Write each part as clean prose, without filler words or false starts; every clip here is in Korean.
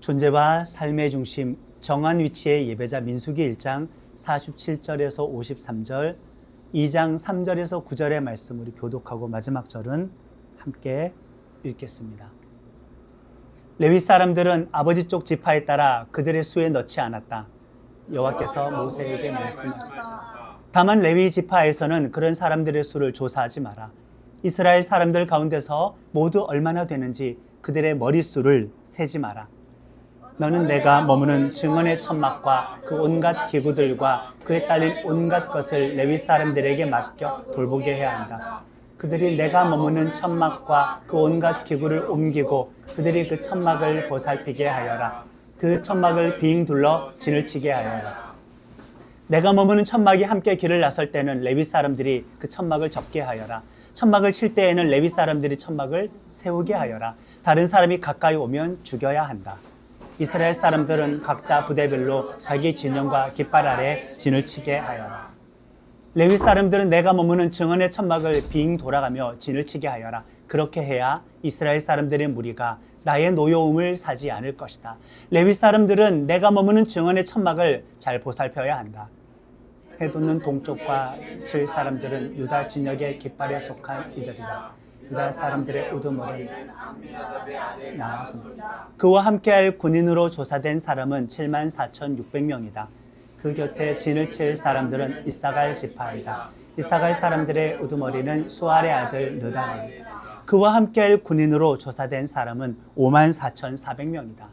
존재와 삶의 중심, 정한 위치의 예배자 민수기 1장 47절에서 53절, 2장 3절에서 9절의 말씀 우리 교독하고 마지막 절은 함께 읽겠습니다. 레위 사람들은 아버지 쪽 지파에 따라 그들의 수에 넣지 않았다. 여호와께서 모세에게 말씀하셨다. 다만 레위 지파에서는 그런 사람들의 수를 조사하지 마라. 이스라엘 사람들 가운데서 모두 얼마나 되는지 그들의 머릿수를 세지 마라. 너는 내가 머무는 증언의 천막과 그 온갖 기구들과 그에 딸린 온갖 것을 레위 사람들에게 맡겨 돌보게 해야 한다. 그들이 내가 머무는 천막과 그 온갖 기구를 옮기고 그들이 그 천막을 보살피게 하여라. 그 천막을 빙 둘러 진을 치게 하여라. 내가 머무는 천막이 함께 길을 나설 때는 레위 사람들이 그 천막을 접게 하여라. 천막을 칠 때에는 레위 사람들이 천막을 세우게 하여라. 다른 사람이 가까이 오면 죽여야 한다. 이스라엘 사람들은 각자 부대별로 자기 진영과 깃발 아래 진을 치게 하여라. 레위 사람들은 내가 머무는 증언의 천막을 빙 돌아가며 진을 치게 하여라. 그렇게 해야 이스라엘 사람들의 무리가 나의 노여움을 사지 않을 것이다. 레위 사람들은 내가 머무는 증언의 천막을 잘 보살펴야 한다. 해 돋는 동쪽과 칠 사람들은 유다 진영의 깃발에 속한 이들이다. 유다 사람들의 우두머리를 나왔습니다. 그와 함께할 군인으로 조사된 사람은 74,600명이다. 그 곁에 진을 칠 사람들은 이사갈 지파이다. 이사갈 사람들의 우두머리는 수알의 아들 느다니이다. 그와 함께할 군인으로 조사된 사람은 54,400명이다.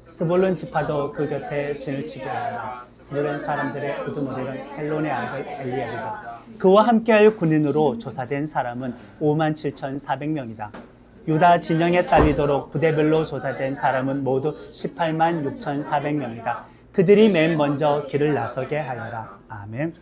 스불론 지파도 그 곁에 진을 치게 하여라. 스불론 사람들의 우두머리는 헬론의 아들 엘리엘이다. 그와 함께할 군인으로 조사된 사람은 57,400명이다. 유다 진영에 딸리도록 부대별로 조사된 사람은 모두 186,400명이다. 그들이 맨 먼저 길을 나서게 하여라. 아멘.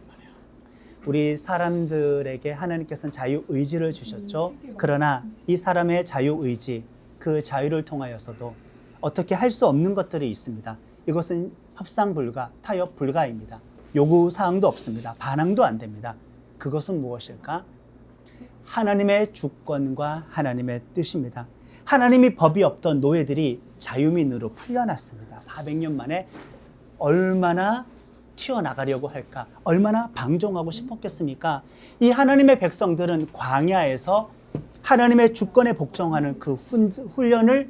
우리 사람들에게 하나님께서는 자유의지를 주셨죠. 그러나 이 사람의 자유의지, 그 자유를 통하여서도 어떻게 할 수 없는 것들이 있습니다. 이것은 협상 불가, 타협 불가입니다. 요구사항도 없습니다. 반항도 안 됩니다. 그것은 무엇일까? 하나님의 주권과 하나님의 뜻입니다. 하나님이 법이 없던 노예들이 자유민으로 풀려났습니다. 400년 만에 얼마나 튀어나가려고 할까? 얼마나 방종하고 싶었겠습니까? 이 하나님의 백성들은 광야에서 하나님의 주권에 복종하는 그 훈련을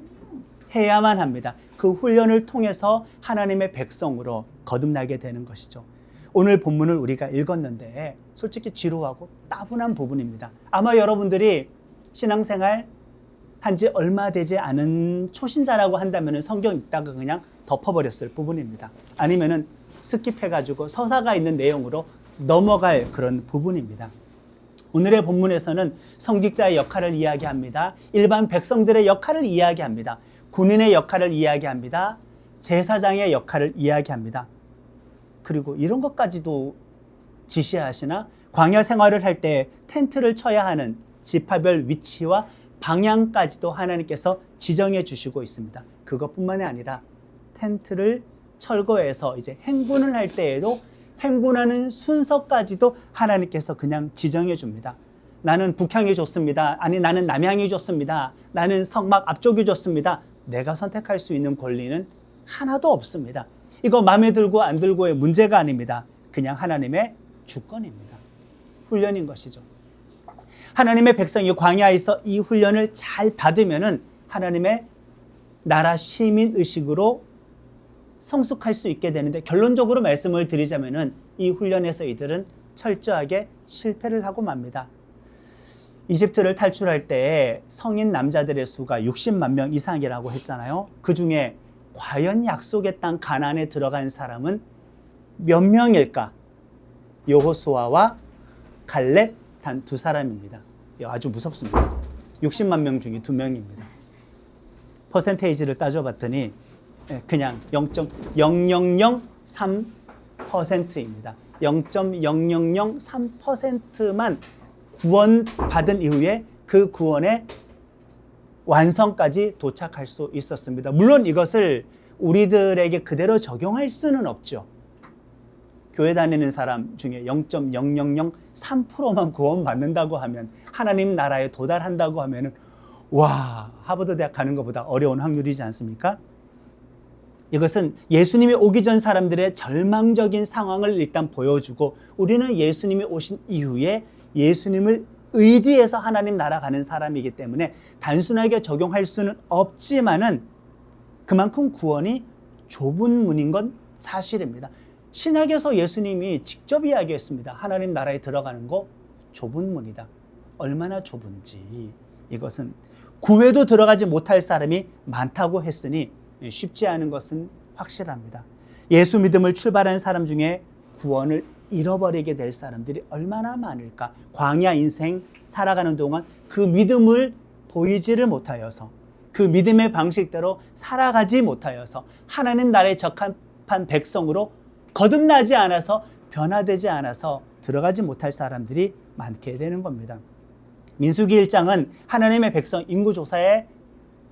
해야만 합니다. 그 훈련을 통해서 하나님의 백성으로 거듭나게 되는 것이죠. 오늘 본문을 우리가 읽었는데 솔직히 지루하고 따분한 부분입니다. 아마 여러분들이 신앙생활 한지 얼마 되지 않은 초신자라고 한다면 성경 읽다가 그냥 덮어버렸을 부분입니다. 아니면은 스킵해가지고 서사가 있는 내용으로 넘어갈 그런 부분입니다. 오늘의 본문에서는 성직자의 역할을 이야기합니다. 일반 백성들의 역할을 이야기합니다. 군인의 역할을 이야기합니다. 제사장의 역할을 이야기합니다. 그리고 이런 것까지도 지시하시나? 광야 생활을 할 때 텐트를 쳐야 하는 지파별 위치와 방향까지도 하나님께서 지정해 주시고 있습니다. 그것뿐만이 아니라 텐트를 철거해서 이제 행군을 할 때에도 행군하는 순서까지도 하나님께서 그냥 지정해 줍니다. 나는 북향이 좋습니다. 아니 나는 남향이 좋습니다. 나는 성막 앞쪽이 좋습니다. 내가 선택할 수 있는 권리는 하나도 없습니다. 이거 마음에 들고 안 들고의 문제가 아닙니다. 그냥 하나님의 주권입니다. 훈련인 것이죠. 하나님의 백성이 광야에서 이 훈련을 잘 받으면은 하나님의 나라 시민 의식으로 성숙할 수 있게 되는데, 결론적으로 말씀을 드리자면은 이 훈련에서 이들은 철저하게 실패를 하고 맙니다. 이집트를 탈출할 때 성인 남자들의 수가 60만 명 이상이라고 했잖아요. 그 중에 과연 약속의 땅 가나안에 들어간 사람은 몇 명일까? 여호수아와 갈렙 단 2사람입니다. 아주 무섭습니다. 60만 명 중에 2명입니다. 퍼센테이지를 따져봤더니 그냥 0.0003%입니다. 0.0003%만 구원받은 이후에 그 구원의 완성까지 도착할 수 있었습니다. 물론 이것을 우리들에게 그대로 적용할 수는 없죠. 교회 다니는 사람 중에 0.0003%만 구원받는다고 하면, 하나님 나라에 도달한다고 하면 와, 하버드 대학 가는 것보다 어려운 확률이지 않습니까? 이것은 예수님이 오기 전 사람들의 절망적인 상황을 일단 보여주고 우리는 예수님이 오신 이후에 예수님을 의지해서 하나님 나라 가는 사람이기 때문에 단순하게 적용할 수는 없지만은 그만큼 구원이 좁은 문인 건 사실입니다. 신약에서 예수님이 직접 이야기했습니다. 하나님 나라에 들어가는 거 좁은 문이다. 얼마나 좁은지. 이것은 구회도 들어가지 못할 사람이 많다고 했으니 쉽지 않은 것은 확실합니다. 예수 믿음을 출발한 사람 중에 구원을 잃어버리게 될 사람들이 얼마나 많을까. 광야 인생 살아가는 동안 그 믿음을 보이지를 못하여서 그 믿음의 방식대로 살아가지 못하여서 하나님 나라에 적합한 백성으로 거듭나지 않아서 변화되지 않아서 들어가지 못할 사람들이 많게 되는 겁니다. 민수기 1장은 하나님의 백성 인구조사의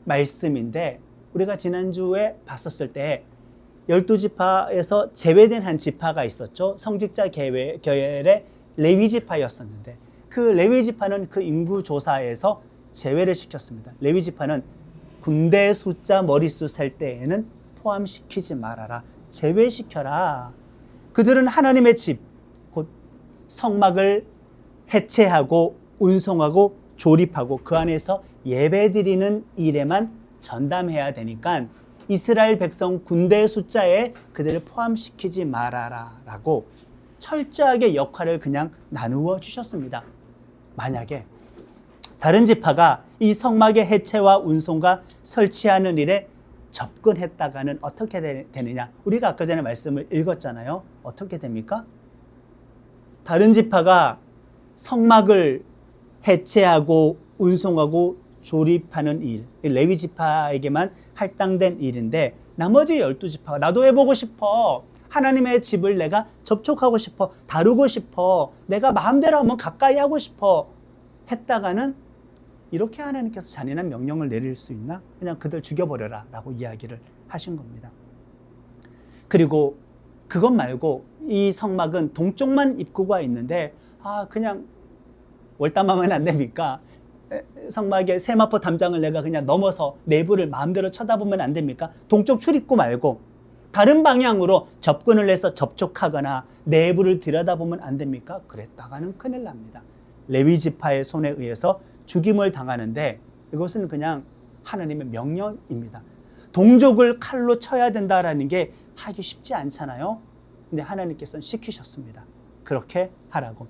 말씀인데 우리가 지난주에 봤었을 때 12지파에서 제외된 한 지파가 있었죠. 성직자 계열의 레위 지파였었는데 그 레위 지파는 그 인구조사에서 제외를 시켰습니다. 레위 지파는 군대 숫자 머릿수 셀 때에는 포함시키지 말아라. 제외시켜라. 그들은 하나님의 집, 곧 성막을 해체하고 운송하고 조립하고 그 안에서 예배드리는 일에만 전담해야 되니까 이스라엘 백성 군대 숫자에 그들을 포함시키지 말아라 라고 철저하게 역할을 그냥 나누어 주셨습니다. 만약에 다른 지파가 이 성막의 해체와 운송과 설치하는 일에 접근했다가는 어떻게 되느냐? 우리가 아까 전에 말씀을 읽었잖아요. 어떻게 됩니까? 다른 지파가 성막을 해체하고 운송하고 조립하는 일, 레위 지파에게만 할당된 일인데 나머지 12지파가 나도 해보고 싶어. 하나님의 집을 내가 접촉하고 싶어. 다루고 싶어. 내가 마음대로 한번 가까이 하고 싶어. 했다가는 이렇게 하나님께서 잔인한 명령을 내릴 수 있나? 그냥 그들 죽여버려라 라고 이야기를 하신 겁니다. 그리고 그것 말고 이 성막은 동쪽만 입구가 있는데 그냥 월담하면 안 됩니까? 성막의 세마포 담장을 내가 그냥 넘어서 내부를 마음대로 쳐다보면 안 됩니까? 동쪽 출입구 말고 다른 방향으로 접근을 해서 접촉하거나 내부를 들여다보면 안 됩니까? 그랬다가는 큰일 납니다. 레위 지파의 손에 의해서 죽임을 당하는데 이것은 그냥 하나님의 명령입니다. 동족을 칼로 쳐야 된다라는 게 하기 쉽지 않잖아요. 근데 하나님께서는 시키셨습니다. 그렇게 하라고.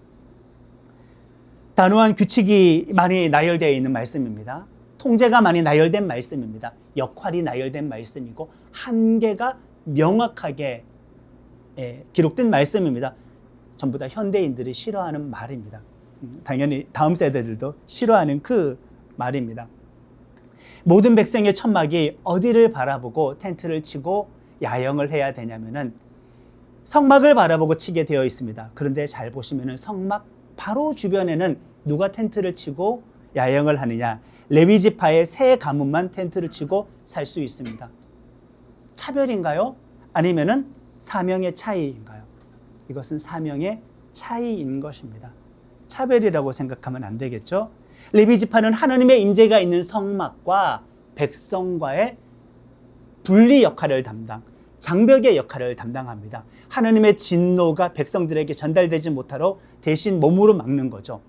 단호한 규칙이 많이 나열되어 있는 말씀입니다. 통제가 많이 나열된 말씀입니다. 역할이 나열된 말씀이고 한계가 명확하게 기록된 말씀입니다. 전부 다 현대인들이 싫어하는 말입니다. 당연히 다음 세대들도 싫어하는 그 말입니다. 모든 백성의 천막이 어디를 바라보고 텐트를 치고 야영을 해야 되냐면은 성막을 바라보고 치게 되어 있습니다. 그런데 잘 보시면은 성막 바로 주변에는 누가 텐트를 치고 야영을 하느냐? 레위 지파의 세 가문만 텐트를 치고 살 수 있습니다. 차별인가요? 아니면은 사명의 차이인가요? 이것은 사명의 차이인 것입니다. 차별이라고 생각하면 안 되겠죠? 레위 지파는 하나님의 임재가 있는 성막과 백성과의 분리 역할을 장벽의 역할을 담당합니다. 하나님의 진노가 백성들에게 전달되지 못하도록 대신 몸으로 막는 거죠.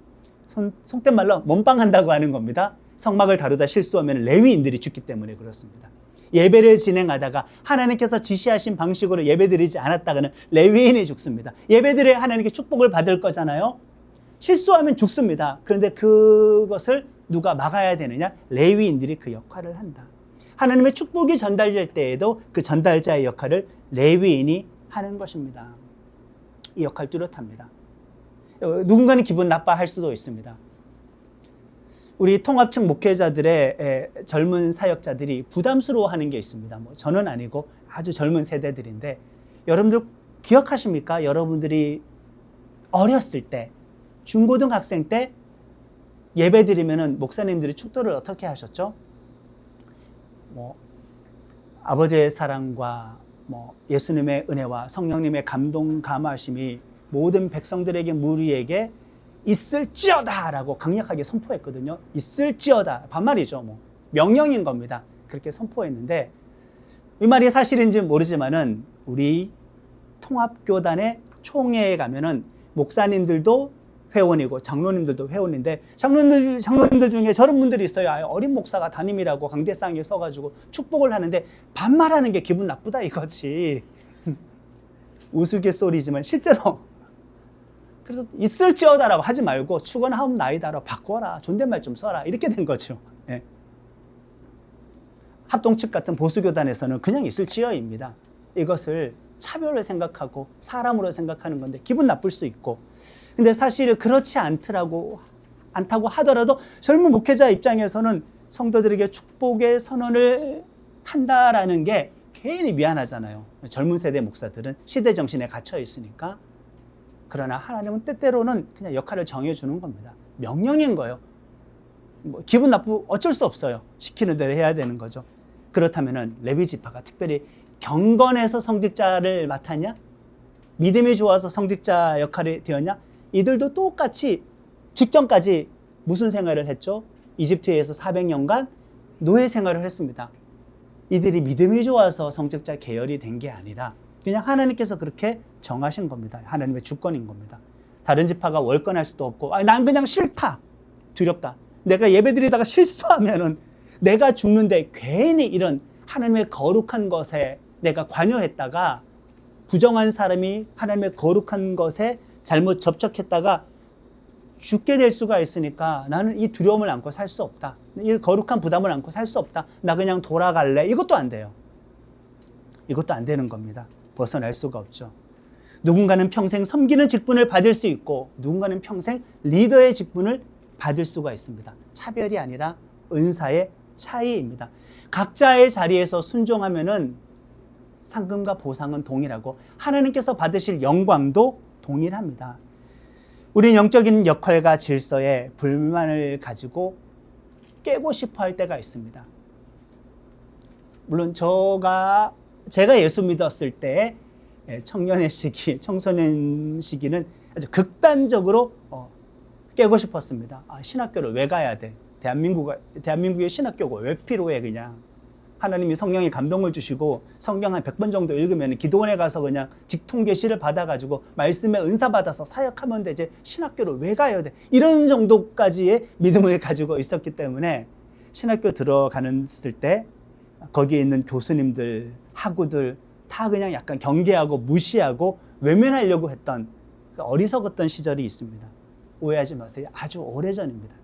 속된 말로 몸빵한다고 하는 겁니다. 성막을 다루다 실수하면 레위인들이 죽기 때문에 그렇습니다. 예배를 진행하다가 하나님께서 지시하신 방식으로 예배드리지 않았다가는 레위인이 죽습니다. 예배드려야 하나님께 축복을 받을 거잖아요. 실수하면 죽습니다. 그런데 그것을 누가 막아야 되느냐? 레위인들이 그 역할을 한다. 하나님의 축복이 전달될 때에도 그 전달자의 역할을 레위인이 하는 것입니다. 이 역할 뚜렷합니다. 누군가는 기분 나빠할 수도 있습니다. 우리 통합층 목회자들의 젊은 사역자들이 부담스러워하는 게 있습니다. 저는 아니고 아주 젊은 세대들인데 여러분들 기억하십니까? 여러분들이 어렸을 때 중고등학생 때 예배 드리면은 목사님들이 축도를 어떻게 하셨죠? 아버지의 사랑과 예수님의 은혜와 성령님의 감동 감화심이 모든 백성들에게 무리에게 있을지어다 라고 강력하게 선포했거든요. 있을지어다 반말이죠. 명령인 겁니다. 그렇게 선포했는데 이 말이 사실인지 모르지만은 우리 통합교단의 총회에 가면은 목사님들도 회원이고 장로님들도 회원인데 장로님들 중에 저런 분들이 있어요. 어린 목사가 담임이라고 강대상에 서가지고 축복을 하는데 반말하는 게 기분 나쁘다 이거지. 우스갯소리지만 실제로 그래서 있을지어다라고 하지 말고 축원하옵나이다라고 바꿔라. 존댓말 좀 써라. 이렇게 된 거죠. 예. 합동측 같은 보수교단에서는 그냥 있을지어입니다. 이것을 차별을 생각하고 사람으로 생각하는 건데 기분 나쁠 수 있고, 근데 사실 그렇지 않다고 하더라도 젊은 목회자 입장에서는 성도들에게 축복의 선언을 한다라는 게 괜히 미안하잖아요. 젊은 세대 목사들은 시대 정신에 갇혀 있으니까. 그러나 하나님은 때때로는 그냥 역할을 정해주는 겁니다. 명령인 거예요. 기분 나쁘고 어쩔 수 없어요. 시키는 대로 해야 되는 거죠. 그렇다면은 레위 지파가 특별히 경건해서 성직자를 맡았냐? 믿음이 좋아서 성직자 역할이 되었냐? 이들도 똑같이 직전까지 무슨 생활을 했죠? 이집트에서 400년간 노예 생활을 했습니다. 이들이 믿음이 좋아서 성직자 계열이 된 게 아니라 그냥 하나님께서 그렇게 정하신 겁니다. 하나님의 주권인 겁니다. 다른 지파가 월권할 수도 없고, 난 그냥 싫다, 두렵다, 내가 예배드리다가 실수하면은 내가 죽는데 괜히 이런 하나님의 거룩한 것에 내가 관여했다가 부정한 사람이 하나님의 거룩한 것에 잘못 접촉했다가 죽게 될 수가 있으니까 나는 이 두려움을 안고 살 수 없다. 이 거룩한 부담을 안고 살 수 없다. 나 그냥 돌아갈래. 이것도 안 돼요. 이것도 안 되는 겁니다. 벗어날 수가 없죠. 누군가는 평생 섬기는 직분을 받을 수 있고 누군가는 평생 리더의 직분을 받을 수가 있습니다. 차별이 아니라 은사의 차이입니다. 각자의 자리에서 순종하면은 상금과 보상은 동일하고 하나님께서 받으실 영광도 동일합니다. 우리는 영적인 역할과 질서에 불만을 가지고 깨고 싶어 할 때가 있습니다. 물론 제가 예수 믿었을 때 청소년 시기는 아주 극단적으로 깨고 싶었습니다. 신학교를 왜 가야 돼? 대한민국의 신학교가 왜 필요해? 그냥 하나님이 성령의 감동을 주시고 성경 한 100번 정도 읽으면 기도원에 가서 그냥 직통계시를 받아가지고 말씀에 은사 받아서 사역하면 되지 신학교를 왜 가야 돼? 이런 정도까지의 믿음을 가지고 있었기 때문에 신학교 들어가는 때 거기에 있는 교수님들, 학우들 다 그냥 약간 경계하고 무시하고 외면하려고 했던 어리석었던 시절이 있습니다. 오해하지 마세요. 아주 오래전입니다.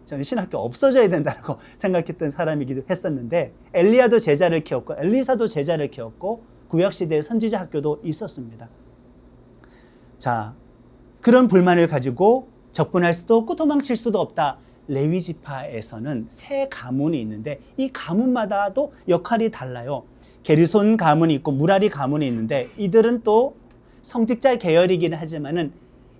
저는 신학교 없어져야 된다고 생각했던 사람이기도 했었는데 엘리야도 제자를 키웠고 엘리사도 제자를 키웠고 구약시대의 선지자 학교도 있었습니다. 자, 그런 불만을 가지고 접근할 수도 없고 도망칠 수도 없다. 레위 지파에서는 세 가문이 있는데 이 가문마다도 역할이 달라요. 게르손 가문이 있고 무라리 가문이 있는데 이들은 또 성직자 계열이긴 하지만은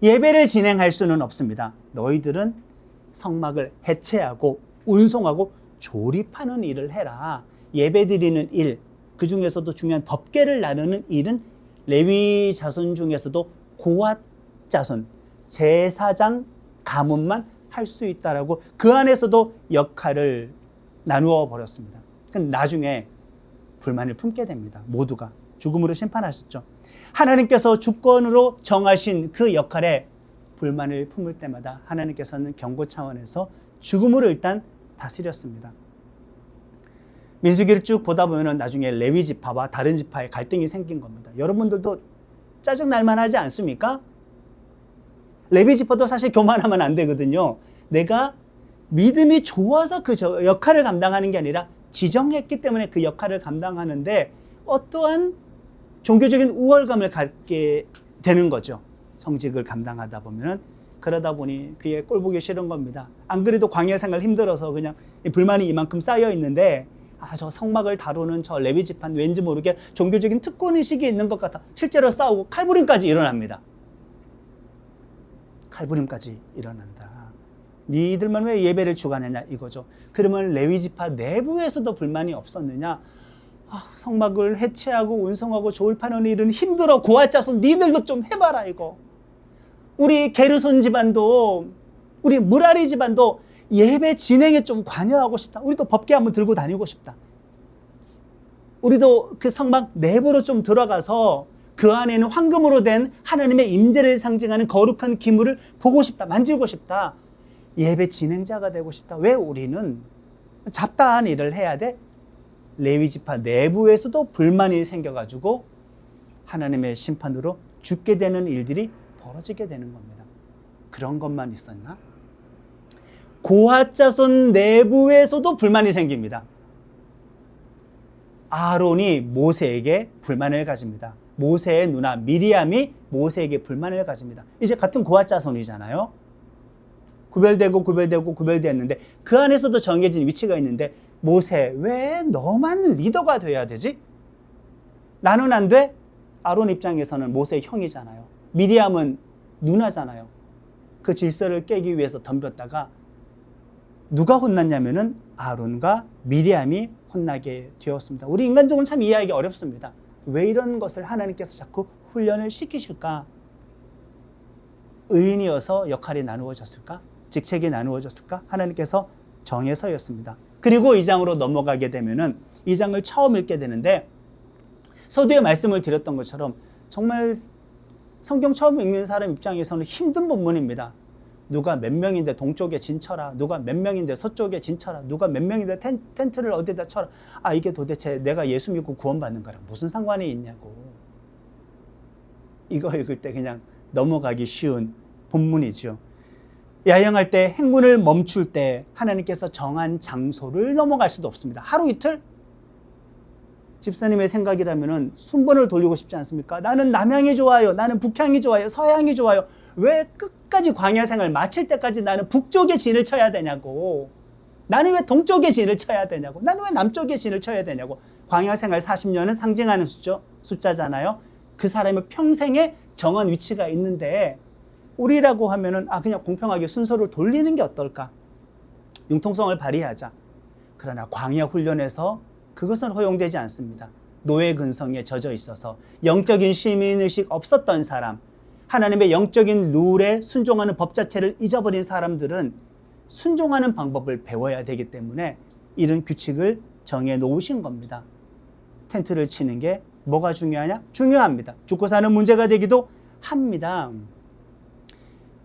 예배를 진행할 수는 없습니다. 너희들은 성막을 해체하고 운송하고 조립하는 일을 해라. 예배 드리는 일, 그 중에서도 중요한 법궤를 나누는 일은 레위 자손 중에서도 고핫 자손, 제사장 가문만 할 수 있다라고 그 안에서도 역할을 나누어 버렸습니다. 나중에 불만을 품게 됩니다. 모두가 죽음으로 심판하셨죠. 하나님께서 주권으로 정하신 그 역할에 불만을 품을 때마다 하나님께서는 경고 차원에서 죽음으로 일단 다스렸습니다. 민수기를 쭉 보다 보면 나중에 레위 지파와 다른 지파의 갈등이 생긴 겁니다. 여러분들도 짜증 날만 하지 않습니까? 레위 지파도 사실 교만하면 안 되거든요. 내가 믿음이 좋아서 그 역할을 감당하는 게 아니라 지정했기 때문에 그 역할을 감당하는데 어떠한 종교적인 우월감을 갖게 되는 거죠. 성직을 감당하다 보면은. 그러다 보니 그게 꼴보기 싫은 겁니다. 안 그래도 광야 생활 힘들어서 그냥 불만이 이만큼 쌓여 있는데 저 성막을 다루는 저 레위 지파는 왠지 모르게 종교적인 특권의식이 있는 것 같아. 실제로 싸우고 칼부림까지 일어납니다. 칼부림까지 일어난다. 니들만 왜 예배를 주관하냐 이거죠. 그러면 레위 지파 내부에서도 불만이 없었느냐? 성막을 해체하고 운송하고 조립하는 일은 힘들어. 고핫 자손 니들도 좀 해봐라 이거. 우리 게르손 집안도 우리 무라리 집안도 예배 진행에 좀 관여하고 싶다. 우리도 법궤 한번 들고 다니고 싶다. 우리도 그 성막 내부로 좀 들어가서 그 안에는 황금으로 된 하나님의 임재를 상징하는 거룩한 기물을 보고 싶다, 만지고 싶다, 예배 진행자가 되고 싶다. 왜 우리는 잡다한 일을 해야 돼? 레위 지파 내부에서도 불만이 생겨가지고 하나님의 심판으로 죽게 되는 일들이 벌어지게 되는 겁니다. 그런 것만 있었나? 고핫 자손 내부에서도 불만이 생깁니다. 아론이 모세에게 불만을 가집니다. 모세의 누나 미리암이 모세에게 불만을 가집니다. 이제 같은 고핫 자손이잖아요. 구별되었는데 그 안에서도 정해진 위치가 있는데, 모세, 왜 너만 리더가 돼야 되지? 나는 안 돼? 아론 입장에서는 모세의 형이잖아요. 미리암은 누나잖아요. 그 질서를 깨기 위해서 덤볐다가 누가 혼났냐면은 아론과 미리암이 혼나게 되었습니다. 우리 인간적으로는 참 이해하기 어렵습니다. 왜 이런 것을 하나님께서 자꾸 훈련을 시키실까? 의인이어서 역할이 나누어졌을까? 직책이 나누어졌을까? 하나님께서 정해서였습니다. 그리고 2장으로 넘어가게 되면은 2장을 처음 읽게 되는데, 서두에 말씀을 드렸던 것처럼 정말 성경 처음 읽는 사람 입장에서는 힘든 본문입니다. 누가 몇 명인데 동쪽에 진쳐라, 누가 몇 명인데 서쪽에 진쳐라, 누가 몇 명인데 텐트를 어디다 쳐라. 이게 도대체 내가 예수 믿고 구원받는 거랑 무슨 상관이 있냐고. 이거 읽을 때 그냥 넘어가기 쉬운 본문이죠. 야영할 때, 행군을 멈출 때 하나님께서 정한 장소를 넘어갈 수도 없습니다. 하루 이틀? 집사님의 생각이라면 순번을 돌리고 싶지 않습니까? 나는 남향이 좋아요, 나는 북향이 좋아요, 서향이 좋아요. 왜 끝까지 광야 생활 마칠 때까지 나는 북쪽의 진을 쳐야 되냐고. 나는 왜 동쪽의 진을 쳐야 되냐고. 나는 왜 남쪽의 진을 쳐야 되냐고. 광야 생활 40년은 상징하는 숫자잖아요. 그 사람의 평생에 정한 위치가 있는데, 우리라고 하면은 그냥 공평하게 순서를 돌리는 게 어떨까? 융통성을 발휘하자. 그러나 광야 훈련에서 그것은 허용되지 않습니다. 노예 근성에 젖어 있어서 영적인 시민의식 없었던 사람, 하나님의 영적인 룰에 순종하는 법 자체를 잊어버린 사람들은 순종하는 방법을 배워야 되기 때문에 이런 규칙을 정해 놓으신 겁니다. 텐트를 치는 게 뭐가 중요하냐? 중요합니다. 죽고 사는 문제가 되기도 합니다.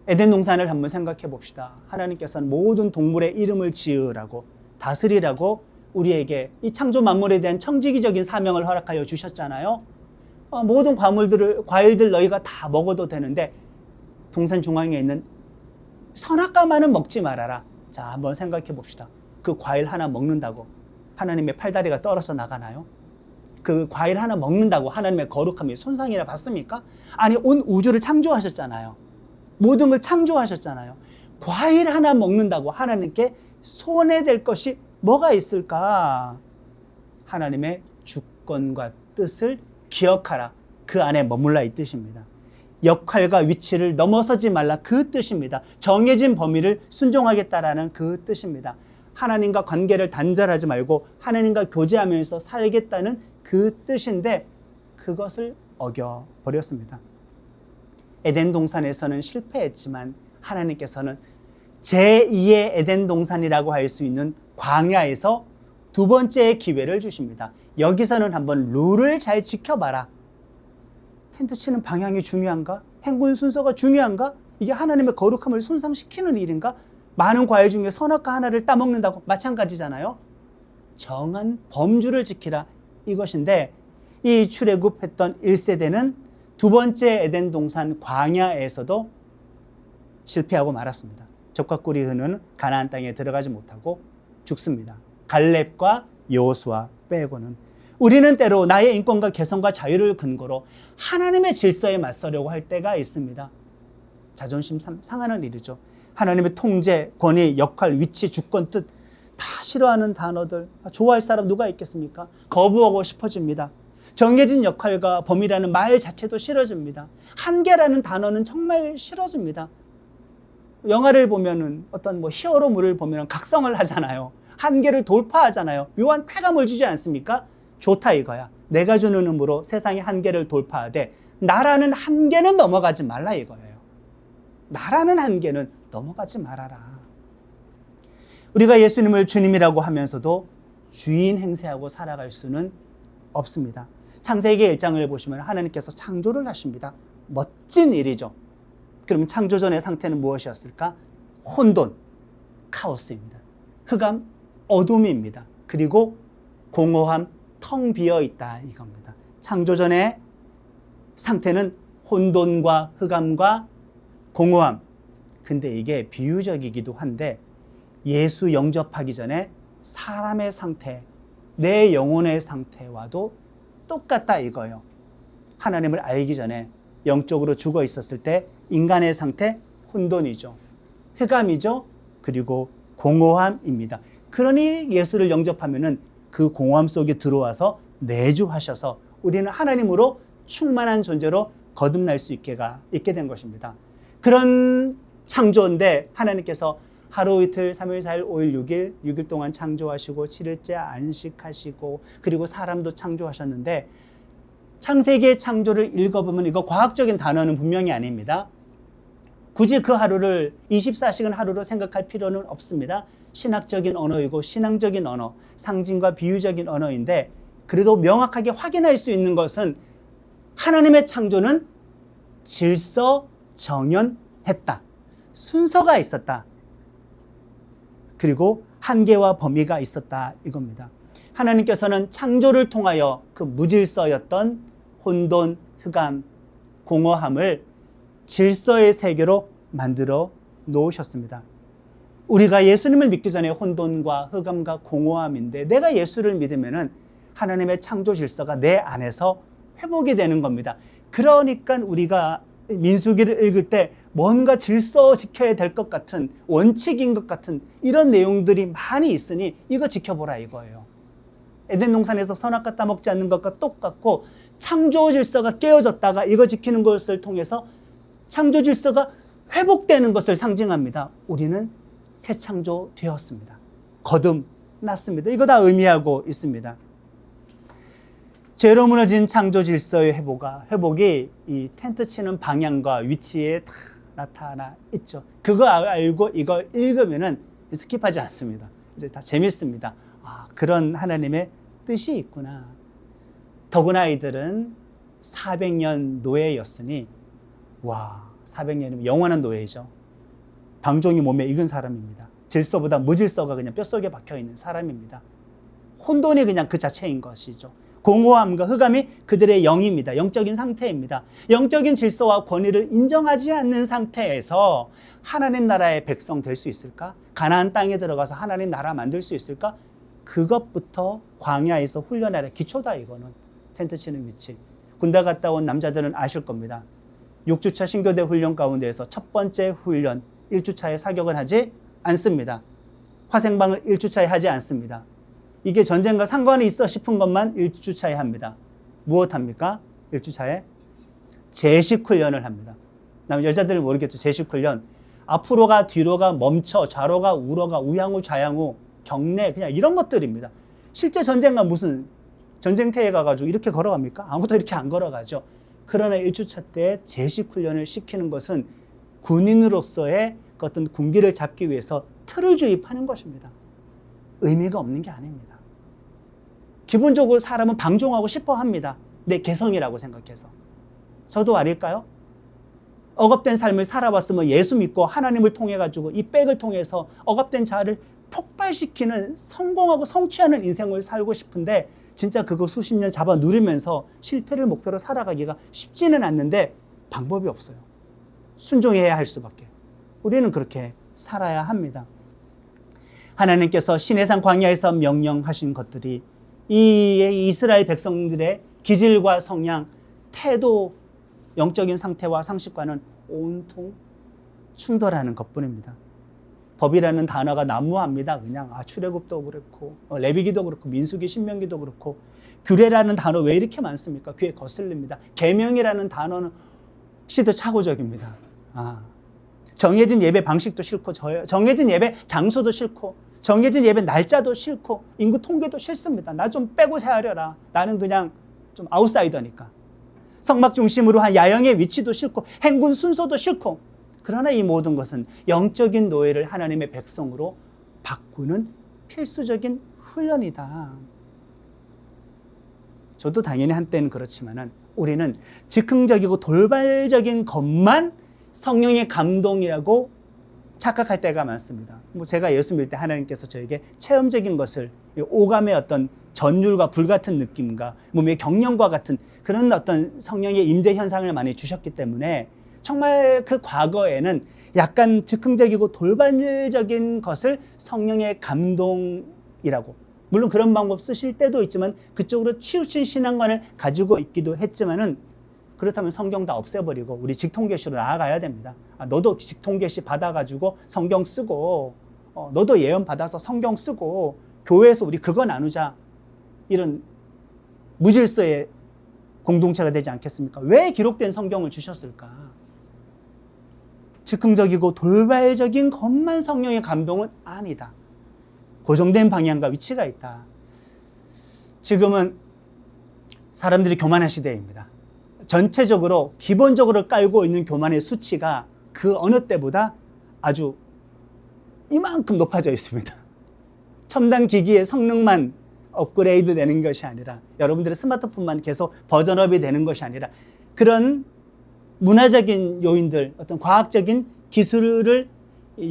에덴 동산을 한번 생각해 봅시다. 하나님께서는 모든 동물의 이름을 지으라고, 다스리라고 우리에게 이 창조 만물에 대한 청지기적인 사명을 허락하여 주셨잖아요. 모든 과일들 너희가 다 먹어도 되는데 동산 중앙에 있는 선악과만은 먹지 말아라. 자, 한번 생각해 봅시다. 그 과일 하나 먹는다고 하나님의 팔다리가 떨어져 나가나요? 그 과일 하나 먹는다고 하나님의 거룩함이 손상이나 받습니까? 아니, 온 우주를 창조하셨잖아요. 모든 걸 창조하셨잖아요. 과일 하나 먹는다고 하나님께 손해될 것이 뭐가 있을까? 하나님의 주권과 뜻을 기억하라. 그 안에 머물라, 이 뜻입니다. 역할과 위치를 넘어서지 말라, 그 뜻입니다. 정해진 범위를 순종하겠다라는 그 뜻입니다. 하나님과 관계를 단절하지 말고 하나님과 교제하면서 살겠다는 그 뜻인데, 그것을 어겨버렸습니다. 에덴 동산에서는 실패했지만 하나님께서는 제2의 에덴 동산이라고 할 수 있는 광야에서 두 번째의 기회를 주십니다. 여기서는 한번 룰을 잘 지켜봐라. 텐트 치는 방향이 중요한가? 행군 순서가 중요한가? 이게 하나님의 거룩함을 손상시키는 일인가? 많은 과일 중에 선악과 하나를 따먹는다고 마찬가지잖아요. 정한 범주를 지키라, 이것인데, 이 출애굽했던 1세대는 두 번째 에덴 동산 광야에서도 실패하고 말았습니다. 젖과 꿀이 흐르는 가나안 땅에 들어가지 못하고 죽습니다. 갈렙과 여호수아 빼고는. 우리는 때로 나의 인권과 개성과 자유를 근거로 하나님의 질서에 맞서려고 할 때가 있습니다. 자존심 상하는 일이죠. 하나님의 통제, 권위, 역할, 위치, 주권, 뜻 다 싫어하는 단어들, 좋아할 사람 누가 있겠습니까? 거부하고 싶어집니다. 정해진 역할과 범위라는 말 자체도 싫어집니다. 한계라는 단어는 정말 싫어집니다. 영화를 보면은 어떤 히어로물을 보면 각성을 하잖아요. 한계를 돌파하잖아요. 묘한 쾌감을 주지 않습니까? 좋다 이거야. 내가 주는 힘으로 세상의 한계를 돌파하되 나라는 한계는 넘어가지 말라 이거예요. 나라는 한계는 넘어가지 말아라. 우리가 예수님을 주님이라고 하면서도 주인 행세하고 살아갈 수는 없습니다. 창세기 1장을 보시면 하나님께서 창조를 하십니다. 멋진 일이죠. 그럼 창조 전의 상태는 무엇이었을까? 혼돈, 카오스입니다. 흑암, 어둠입니다. 그리고 공허함, 텅 비어 있다 이겁니다. 창조 전의 상태는 혼돈과 흑암과 공허함. 근데 이게 비유적이기도 한데 예수 영접하기 전에 사람의 상태, 내 영혼의 상태와도 똑같다 이거예요. 하나님을 알기 전에 영적으로 죽어 있었을 때 인간의 상태 혼돈이죠. 흑암이죠. 그리고 공허함입니다. 그러니 예수를 영접하면은 그 공허함 속에 들어와서 내주하셔서 우리는 하나님으로 충만한 존재로 거듭날 수 있게 된 것입니다. 그런 창조인데 하나님께서 하루 이틀 3일 4일 5일 6일 동안 창조하시고 7일째 안식하시고 그리고 사람도 창조하셨는데 창세기의 창조를 읽어보면 이거 과학적인 단어는 분명히 아닙니다. 굳이 그 하루를 24시간 하루로 생각할 필요는 없습니다. 신학적인 언어이고 신앙적인 언어, 상징과 비유적인 언어인데 그래도 명확하게 확인할 수 있는 것은 하나님의 창조는 질서 정연했다. 순서가 있었다. 그리고 한계와 범위가 있었다 이겁니다. 하나님께서는 창조를 통하여 그 무질서였던 혼돈, 흑암, 공허함을 질서의 세계로 만들어 놓으셨습니다. 우리가 예수님을 믿기 전에 혼돈과 흑암과 공허함인데 내가 예수를 믿으면은 하나님의 창조 질서가 내 안에서 회복이 되는 겁니다. 그러니까 우리가 민수기를 읽을 때 뭔가 질서 지켜야 될 것 같은 원칙인 것 같은 이런 내용들이 많이 있으니 이거 지켜보라 이거예요. 에덴 동산에서 선악과 따먹지 않는 것과 똑같고 창조 질서가 깨어졌다가 이거 지키는 것을 통해서 창조 질서가 회복되는 것을 상징합니다. 우리는 새 창조 되었습니다. 거듭났습니다. 이거 다 의미하고 있습니다. 죄로 무너진 창조 질서의 회복이 이 텐트 치는 방향과 위치에 다 나타나 있죠. 그거 알고 이걸 읽으면은 스킵하지 않습니다. 이제 다 재밌습니다. 아, 그런 하나님의 뜻이 있구나. 더구나 이들은 400년 노예였으니 와, 400년이면 영원한 노예이죠. 방종이 몸에 익은 사람입니다. 질서보다 무질서가 그냥 뼛속에 박혀있는 사람입니다. 혼돈이 그냥 그 자체인 것이죠. 공허함과 흑암이 그들의 영입니다. 영적인 상태입니다. 영적인 질서와 권위를 인정하지 않는 상태에서 하나님 나라의 백성 될 수 있을까? 가나안 땅에 들어가서 하나님 나라 만들 수 있을까? 그것부터 광야에서 훈련하라. 기초다 이거는. 텐트 치는 위치. 군대 갔다 온 남자들은 아실 겁니다. 6주차 신교대 훈련 가운데에서 첫 번째 훈련 1주차에 사격을 하지 않습니다. 화생방을 1주차에 하지 않습니다. 이게 전쟁과 상관이 있어 싶은 것만 1주차에 합니다. 무엇 합니까? 1주차에 제식 훈련을 합니다. 여자들은 모르겠죠. 제식 훈련. 앞으로가 뒤로가 멈춰 좌로가 우로가 우양우 좌양우 경례 그냥 이런 것들입니다. 실제 전쟁과 무슨 전쟁터에 가가지고 이렇게 걸어갑니까? 아무도 이렇게 안 걸어가죠. 그러나 1주차 때 제식 훈련을 시키는 것은 군인으로서의 어떤 군기를 잡기 위해서 틀을 주입하는 것입니다. 의미가 없는 게 아닙니다. 기본적으로 사람은 방종하고 싶어 합니다. 내 개성이라고 생각해서. 저도 아닐까요? 억압된 삶을 살아왔으면 예수 믿고 하나님을 통해 가지고 이 백을 통해서 억압된 자아를 폭발시키는 성공하고 성취하는 인생을 살고 싶은데 진짜 그거 수십 년 잡아 누리면서 실패를 목표로 살아가기가 쉽지는 않는데 방법이 없어요. 순종해야 할 수밖에. 우리는 그렇게 살아야 합니다. 하나님께서 시내산 광야에서 명령하신 것들이 이 이스라엘 백성들의 기질과 성향, 태도, 영적인 상태와 상식과는 온통 충돌하는 것뿐입니다. 법이라는 단어가 난무합니다. 그냥 출애굽도 그렇고 레위기도 그렇고 민수기 신명기도 그렇고 규례라는 단어 왜 이렇게 많습니까? 귀에 거슬립니다. 계명이라는 단어는 시대착오적입니다. 정해진 예배 방식도 싫고 정해진 예배 장소도 싫고 정해진 예배 날짜도 싫고 인구 통계도 싫습니다. 나 좀 빼고 살려라. 나는 그냥 좀 아웃사이더니까. 성막 중심으로 한 야영의 위치도 싫고 행군 순서도 싫고 그러나 이 모든 것은 영적인 노예를 하나님의 백성으로 바꾸는 필수적인 훈련이다. 저도 당연히 한때는 그렇지만은 우리는 즉흥적이고 돌발적인 것만 성령의 감동이라고 착각할 때가 많습니다. 뭐 제가 예수 믿을 때 하나님께서 저에게 체험적인 것을, 오감의 어떤 전율과 불같은 느낌과 몸의 경련과 같은 그런 어떤 성령의 임재 현상을 많이 주셨기 때문에 정말 그 과거에는 약간 즉흥적이고 돌발적인 것을 성령의 감동이라고, 물론 그런 방법 쓰실 때도 있지만 그쪽으로 치우친 신앙관을 가지고 있기도 했지만은, 그렇다면 성경 다 없애버리고 우리 직통계시로 나아가야 됩니다. 너도 직통계시 받아가지고 성경 쓰고, 너도 예언 받아서 성경 쓰고 교회에서 우리 그거 나누자, 이런 무질서의 공동체가 되지 않겠습니까? 왜 기록된 성경을 주셨을까? 즉흥적이고 돌발적인 것만 성령의 감동은 아니다. 고정된 방향과 위치가 있다. 지금은 사람들이 교만한 시대입니다. 전체적으로 기본적으로 깔고 있는 교만의 수치가 그 어느 때보다 아주 이만큼 높아져 있습니다. 첨단 기기의 성능만 업그레이드 되는 것이 아니라, 여러분들의 스마트폰만 계속 버전업이 되는 것이 아니라, 그런 문화적인 요인들, 어떤 과학적인 기술을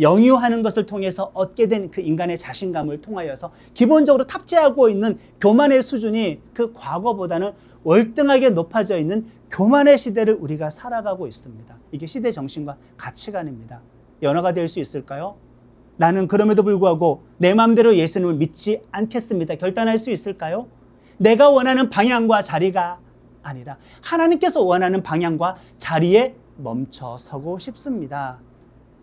영유하는 것을 통해서 얻게 된 그 인간의 자신감을 통하여서 기본적으로 탑재하고 있는 교만의 수준이 그 과거보다는 월등하게 높아져 있는 교만의 시대를 우리가 살아가고 있습니다. 이게 시대 정신과 가치관입니다. 연화가 될 수 있을까요? 나는 그럼에도 불구하고 내 마음대로 예수님을 믿지 않겠습니다. 결단할 수 있을까요? 내가 원하는 방향과 자리가 아니라 하나님께서 원하는 방향과 자리에 멈춰 서고 싶습니다.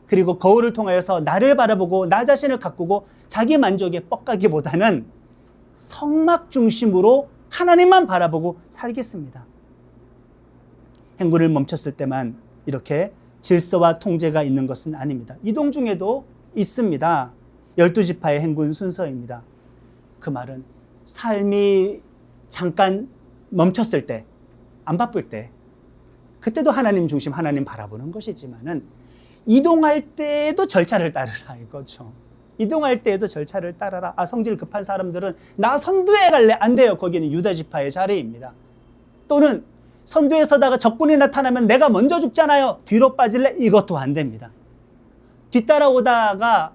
그리고 거울을 통하여서 나를 바라보고 나 자신을 가꾸고 자기 만족에 뻑가기보다는 성막 중심으로 하나님만 바라보고 살겠습니다. 행군을 멈췄을 때만 이렇게 질서와 통제가 있는 것은 아닙니다. 이동 중에도 있습니다. 12지파의 행군 순서입니다. 그 말은 삶이 잠깐 멈췄을 때, 안 바쁠 때, 그때도 하나님 중심, 하나님 바라보는 것이지만은 이동할 때에도 절차를 따르라 이거죠. 이동할 때에도 절차를 따라라. 성질 급한 사람들은 나 선두에 갈래, 안 돼요. 거기는 유다지파의 자리입니다. 또는 선두에 서다가 적군이 나타나면 내가 먼저 죽잖아요. 뒤로 빠질래? 이것도 안 됩니다. 뒤따라오다가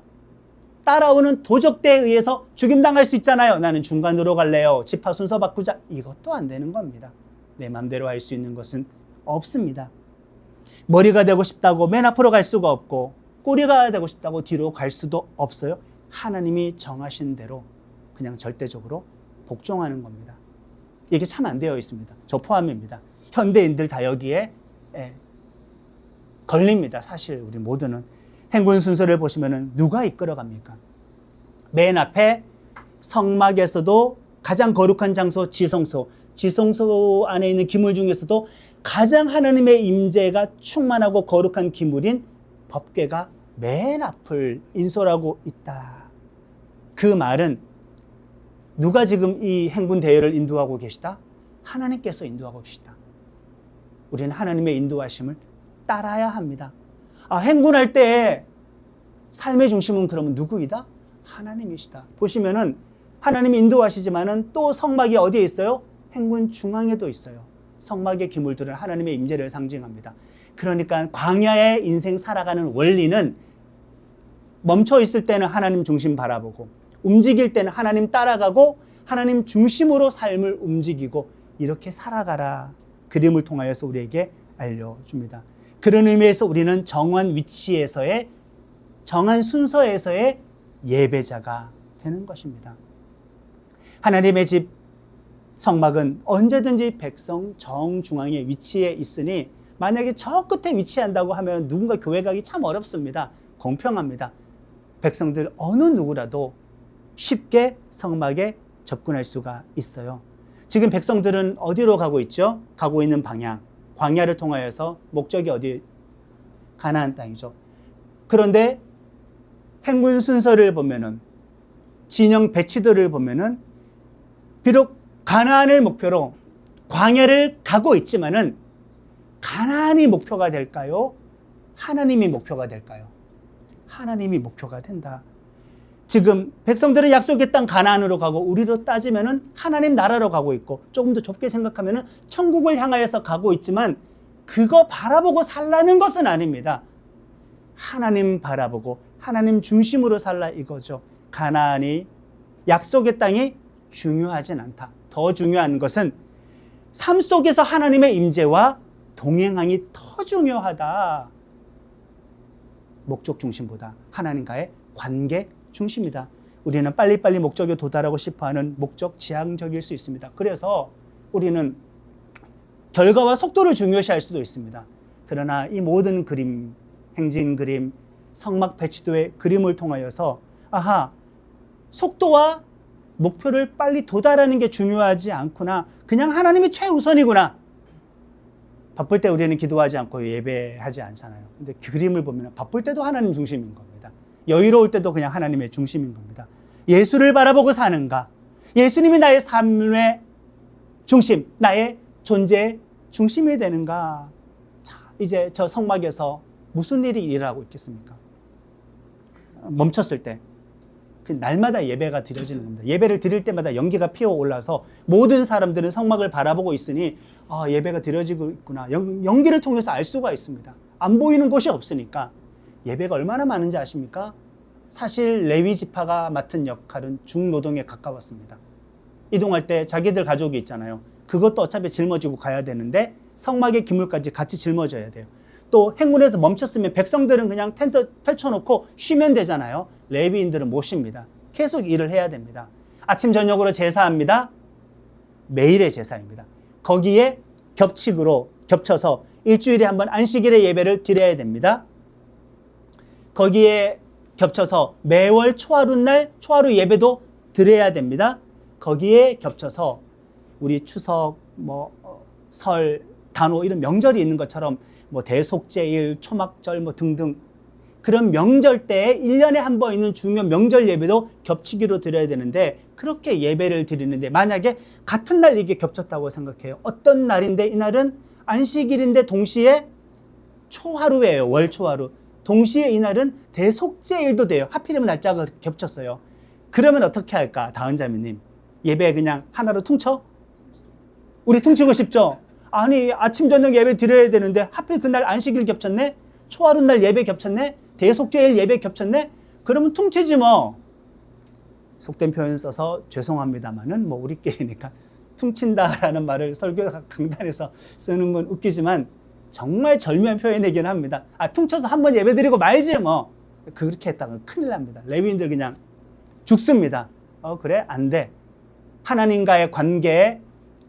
따라오는 도적대에 의해서 죽임당할 수 있잖아요. 나는 중간으로 갈래요. 지파 순서 바꾸자. 이것도 안 되는 겁니다. 내 마음대로 할 수 있는 것은 없습니다. 머리가 되고 싶다고 맨 앞으로 갈 수가 없고, 꼬리가 되고 싶다고 뒤로 갈 수도 없어요. 하나님이 정하신 대로 그냥 절대적으로 복종하는 겁니다. 이게 참 안 되어 있습니다. 저 포함입니다. 현대인들 다 여기에 걸립니다. 사실 우리 모두는. 행군 순서를 보시면은 누가 이끌어갑니까? 맨 앞에 성막에서도 가장 거룩한 장소 지성소, 지성소 안에 있는 기물 중에서도 가장 하나님의 임재가 충만하고 거룩한 기물인 법궤가 맨 앞을 인솔하고 있다. 그 말은 누가 지금 이 행군 대회를 인도하고 계시다? 하나님께서 인도하고 계시다. 우리는 하나님의 인도하심을 따라야 합니다. 행군할 때 삶의 중심은 그러면 누구이다? 하나님이시다. 보시면은 하나님이 인도하시지만은 또 성막이 어디에 있어요? 행군 중앙에도 있어요. 성막의 기물들은 하나님의 임재를 상징합니다. 그러니까 광야의 인생 살아가는 원리는 멈춰 있을 때는 하나님 중심 바라보고, 움직일 때는 하나님 따라가고, 하나님 중심으로 삶을 움직이고, 이렇게 살아가라. 그림을 통하여서 우리에게 알려줍니다. 그런 의미에서 우리는 정한 위치에서의, 정한 순서에서의 예배자가 되는 것입니다. 하나님의 집 성막은 언제든지 백성 정중앙에 위치해 있으니, 만약에 저 끝에 위치한다고 하면 누군가 교회 가기 참 어렵습니다. 공평합니다. 백성들 어느 누구라도 쉽게 성막에 접근할 수가 있어요. 지금 백성들은 어디로 가고 있죠? 가고 있는 방향, 광야를 통하여서 목적이 어디? 가나안 땅이죠. 그런데 행군 순서를 보면은, 진영 배치들을 보면은, 비록 가나안을 목표로 광야를 가고 있지만은 가나안이 목표가 될까요? 하나님이 목표가 될까요? 하나님이 목표가 된다. 지금 백성들은 약속의 땅 가나안으로 가고 우리로 따지면은 하나님 나라로 가고 있고 조금 더 좁게 생각하면은 천국을 향하여서 가고 있지만 그거 바라보고 살라는 것은 아닙니다. 하나님 바라보고 하나님 중심으로 살라 이거죠. 가나안이 약속의 땅이 중요하진 않다. 더 중요한 것은 삶 속에서 하나님의 임재와 동행함이 더 중요하다. 목적 중심보다 하나님과의 관계 중심이다. 우리는 빨리빨리 목적에 도달하고 싶어하는 목적 지향적일 수 있습니다. 그래서 우리는 결과와 속도를 중요시할 수도 있습니다. 그러나 이 모든 그림, 행진 그림, 성막 배치도의 그림을 통하여서 속도와 목표를 빨리 도달하는 게 중요하지 않구나. 그냥 하나님이 최우선이구나. 바쁠 때 우리는 기도하지 않고 예배하지 않잖아요. 근데 그림을 보면 바쁠 때도 하나님 중심인 겁니다. 여유로울 때도 그냥 하나님의 중심인 겁니다. 예수를 바라보고 사는가? 예수님이 나의 삶의 중심, 나의 존재의 중심이 되는가? 자, 이제 저 성막에서 무슨 일이 일어나고 있겠습니까? 멈췄을 때 그 날마다 예배가 드려지는 겁니다. 예배를 드릴 때마다 연기가 피어올라서 모든 사람들은 성막을 바라보고 있으니 예배가 드려지고 있구나. 연기를 통해서 알 수가 있습니다. 안 보이는 곳이 없으니까. 예배가 얼마나 많은지 아십니까? 사실 레위 지파가 맡은 역할은 중노동에 가까웠습니다. 이동할 때 자기들 가족이 있잖아요. 그것도 어차피 짊어지고 가야 되는데 성막의 기물까지 같이 짊어져야 돼요. 또 행군에서 멈췄으면 백성들은 그냥 텐트 펼쳐놓고 쉬면 되잖아요. 레위인들은 못 쉽니다. 계속 일을 해야 됩니다. 아침 저녁으로 제사합니다. 매일의 제사입니다. 거기에 겹쳐서 일주일에 한 번 안식일의 예배를 드려야 됩니다. 거기에 겹쳐서 매월 초하루날 초하루 예배도 드려야 됩니다. 거기에 겹쳐서 우리 추석, 설, 단오 이런 명절이 있는 것처럼 대속제일, 초막절 등등 그런 명절 때에 1년에 한 번 있는 중요 명절 예배도 겹치기로 드려야 되는데 그렇게 예배를 드리는데 만약에 같은 날 이게 겹쳤다고 생각해요. 어떤 날인데 이날은 안식일인데 동시에 초하루예요. 월 초하루. 동시에 이날은 대속제일도 돼요. 하필이면 날짜가 겹쳤어요. 그러면 어떻게 할까? 다은자매님. 예배 그냥 하나로 퉁쳐? 우리 퉁치고 싶죠? 아니 아침 저녁 예배 드려야 되는데 하필 그날 안식일 겹쳤네? 초하루 날 예배 겹쳤네? 대속죄일 예배 겹쳤네? 그러면 퉁치지 뭐. 속된 표현 써서 죄송합니다만은 우리끼리니까 퉁친다라는 말을 설교 강단에서 쓰는 건 웃기지만 정말 절묘한 표현이긴 합니다. 퉁쳐서 한번 예배 드리고 말지 뭐. 그렇게 했다면 큰일 납니다. 레위인들 그냥 죽습니다. 그래? 안 돼. 하나님과의 관계의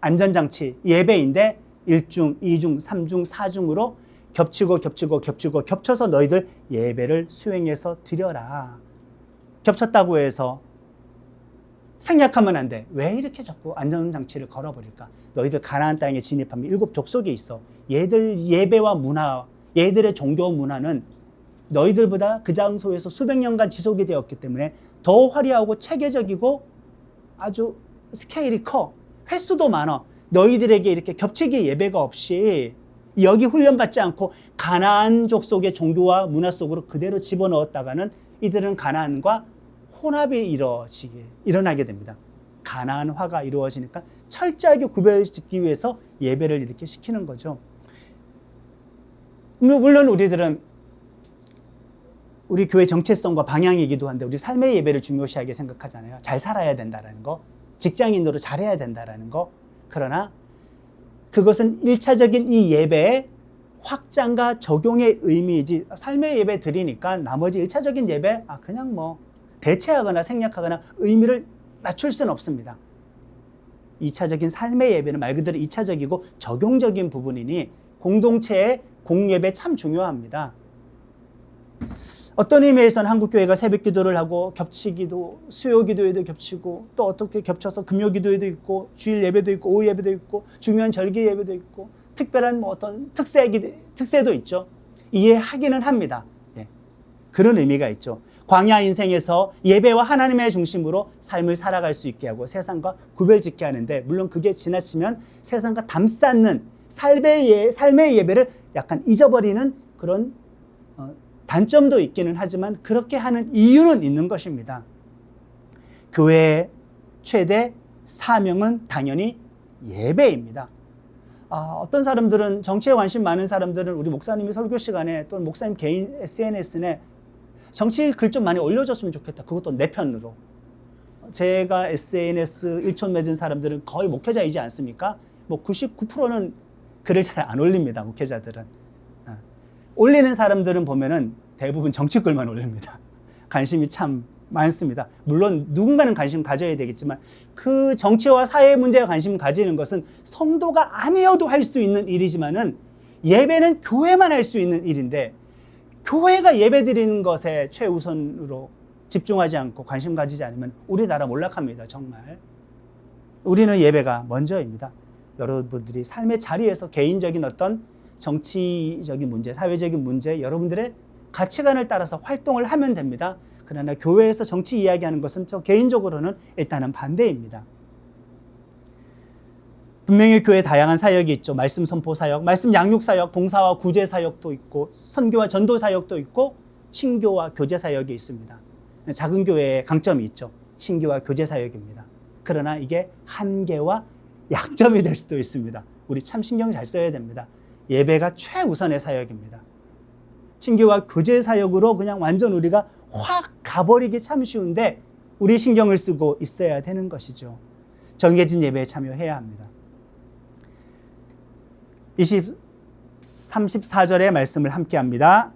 안전장치 예배인데 1중, 2중, 3중, 4중으로 겹쳐서 너희들 예배를 수행해서 드려라. 겹쳤다고 해서 생략하면 안 돼. 왜 이렇게 자꾸 안전장치를 걸어버릴까? 너희들 가나안 땅에 진입하면 7 족속이 있어. 얘들 예배와 문화, 얘들의 종교 문화는 너희들보다 그 장소에서 수백 년간 지속이 되었기 때문에 더 화려하고 체계적이고 아주 스케일이 커. 횟수도 많아. 너희들에게 이렇게 겹치기 예배가 없이 여기 훈련받지 않고 가나안 족속의 종교와 문화 속으로 그대로 집어넣었다가는 이들은 가나안과 혼합이 일어나게 됩니다. 가나안화가 이루어지니까 철저하게 구별짓기 위해서 예배를 이렇게 시키는 거죠. 물론 우리들은 우리 교회 정체성과 방향이기도 한데 우리 삶의 예배를 중요시하게 생각하잖아요. 잘 살아야 된다는 거, 직장인으로 잘해야 된다는 거. 그러나 그것은 1차적인 이 예배의 확장과 적용의 의미이지 삶의 예배 드리니까 나머지 1차적인 예배 그냥 대체하거나 생략하거나 의미를 낮출 수는 없습니다. 2차적인 삶의 예배는 말 그대로 2차적이고 적용적인 부분이니 공동체의 공예배 참 중요합니다. 어떤 의미에서는 한국교회가 새벽 기도를 하고 겹치기도 수요 기도에도 겹치고 또 어떻게 겹쳐서 금요 기도에도 있고 주일 예배도 있고 오후 예배도 있고 중요한 절기 예배도 있고 특별한 어떤 특세도 있죠. 이해하기는 합니다. 그런 의미가 있죠. 광야 인생에서 예배와 하나님의 중심으로 삶을 살아갈 수 있게 하고 세상과 구별짓게 하는데 물론 그게 지나치면 세상과 담쌓는 삶의 예배를 약간 잊어버리는 그런 단점도 있기는 하지만 그렇게 하는 이유는 있는 것입니다. 교회의 최대 사명은 당연히 예배입니다. 어떤 사람들은, 정치에 관심 많은 사람들은 우리 목사님이 설교 시간에 또는 목사님 개인 SNS에 정치 글 좀 많이 올려줬으면 좋겠다. 그것도 내 편으로. 제가 SNS 일촌 맺은 사람들은 거의 목회자이지 않습니까? 뭐 99%는 글을 잘 안 올립니다. 목회자들은. 올리는 사람들은 보면은 대부분 정치 글만 올립니다. 관심이 참 많습니다. 물론 누군가는 관심 가져야 되겠지만 그 정치와 사회 문제에 관심 가지는 것은 성도가 아니어도 할 수 있는 일이지만은 예배는 교회만 할 수 있는 일인데 교회가 예배 드리는 것에 최우선으로 집중하지 않고 관심 가지지 않으면 우리나라 몰락합니다. 정말. 우리는 예배가 먼저입니다. 여러분들이 삶의 자리에서 개인적인 어떤 정치적인 문제, 사회적인 문제, 여러분들의 가치관을 따라서 활동을 하면 됩니다. 그러나 교회에서 정치 이야기하는 것은 저 개인적으로는 일단은 반대입니다. 분명히 교회에 다양한 사역이 있죠. 말씀 선포 사역, 말씀 양육 사역, 봉사와 구제 사역도 있고 선교와 전도 사역도 있고 친교와 교제 사역이 있습니다. 작은 교회에 강점이 있죠. 친교와 교제 사역입니다. 그러나 이게 한계와 약점이 될 수도 있습니다. 우리 참 신경 잘 써야 됩니다. 예배가 최우선의 사역입니다. 친교와 교제 사역으로 그냥 완전 우리가 확 가버리기 참 쉬운데 우리 신경을 쓰고 있어야 되는 것이죠. 정해진 예배에 참여해야 합니다. 34절의 말씀을 함께 합니다.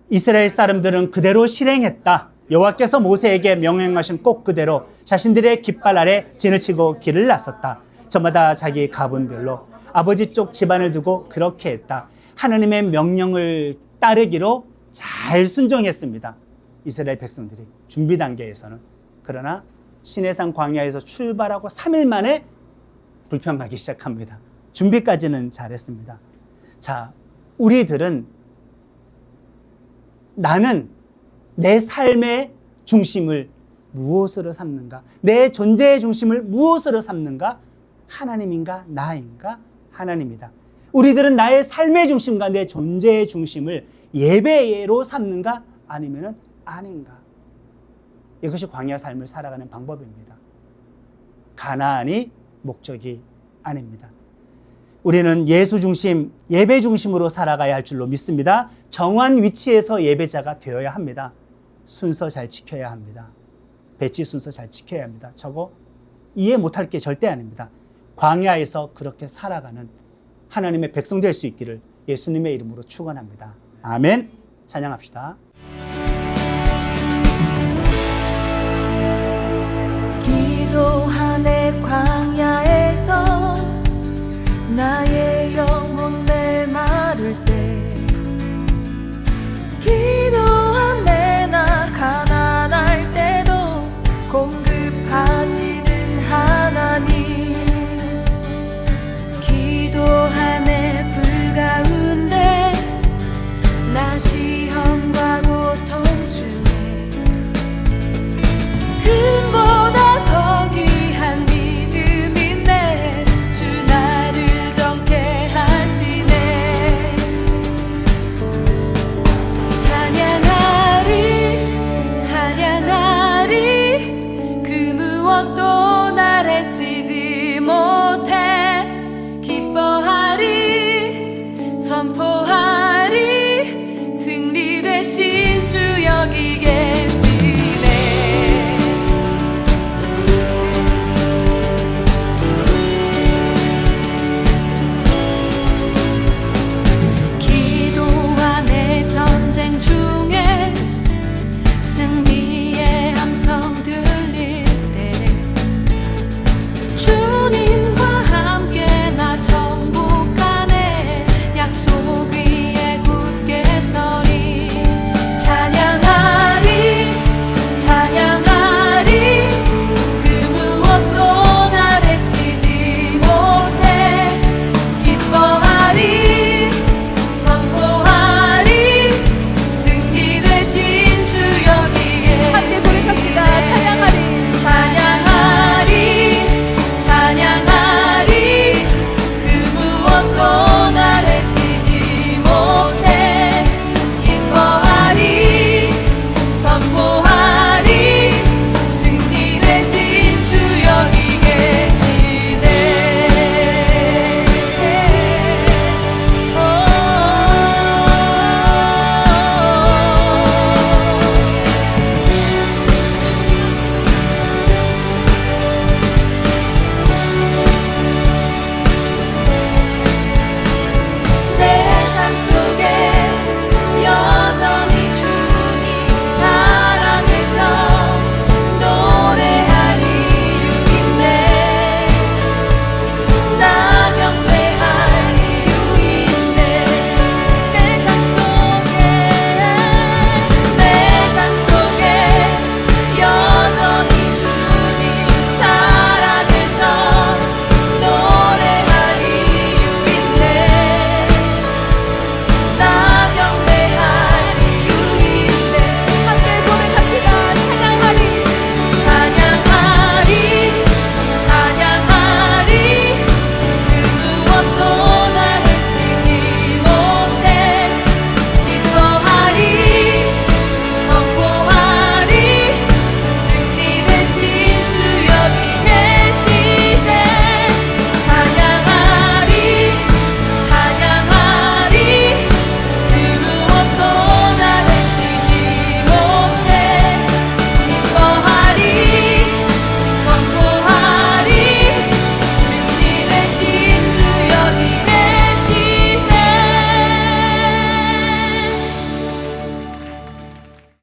이스라엘 사람들은 그대로 실행했다. 여호와께서 모세에게 명령하신 꼭 그대로 자신들의 깃발 아래 진을 치고 길을 나섰다. 저마다 자기 가문별로 아버지 쪽 집안을 두고 그렇게 했다. 하나님의 명령을 따르기로 잘 순종했습니다. 이스라엘 백성들이 준비 단계에서는. 그러나 시내산 광야에서 출발하고 3일 만에 불평하기 시작합니다. 준비까지는 잘했습니다. 자, 우리들은 나는 내 삶의 중심을 무엇으로 삼는가? 내 존재의 중심을 무엇으로 삼는가? 하나님인가? 나인가? 하나님이다. 우리들은 나의 삶의 중심과 내 존재의 중심을 예배로 삼는가? 아니면 아닌가? 이것이 광야 삶을 살아가는 방법입니다. 가나안이 목적이 아닙니다. 우리는 예수 중심, 예배 중심으로 살아가야 할 줄로 믿습니다. 정한 위치에서 예배자가 되어야 합니다. 순서 잘 지켜야 합니다. 배치 순서 잘 지켜야 합니다. 저거 이해 못할 게 절대 아닙니다. 광야에서 그렇게 살아가는 하나님의 백성 될 수 있기를 예수님의 이름으로 축원합니다. 아멘. 찬양합시다. 기도하네 광야에서 나의 영혼 메마를 때 기도하네 나 가난할 때도 공급하시는 하나님 기도하네 불 가운데 나 시험과 고통 중에 금보다 더 귀한 믿음 있네 주 나를 정케 하시네 찬양하리 찬양하리 그 무엇도